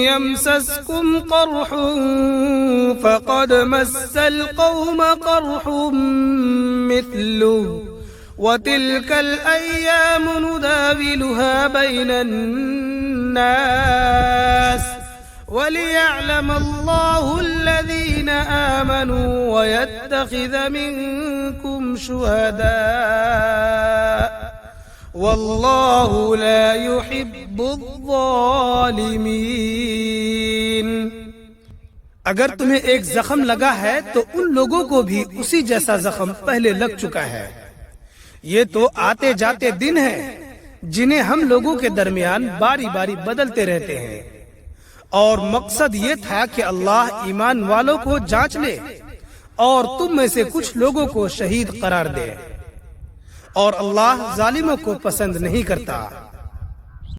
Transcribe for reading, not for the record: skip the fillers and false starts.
यमसस्कुम क़र्हुन फ़क़द muscle क़ौम क़र्हुम मिस्लुहु वतिल्कल अय्यामु नुदाविलुहा बैनन नास वलियअलम अल्लाहु अल्लज़ीना आमनू वयत्तख़िज़ मिनकुम शुहदा वल्लाहु ला युहिब्बुज़्ज़ालिमीन। अगर तुम्हें एक जख्म लगा है तो उन लोगों को भी उसी जैसा जख्म पहले लग चुका है। ये तो आते जाते दिन हैं जिन्हें हम लोगों के दरमियान बारी बारी बदलते रहते हैं, और मकसद ये था कि अल्लाह ईमान वालों को जांच ले और तुम में से कुछ लोगों को शहीद करार दे, और अल्लाह जालिमों को पसंद नहीं करता।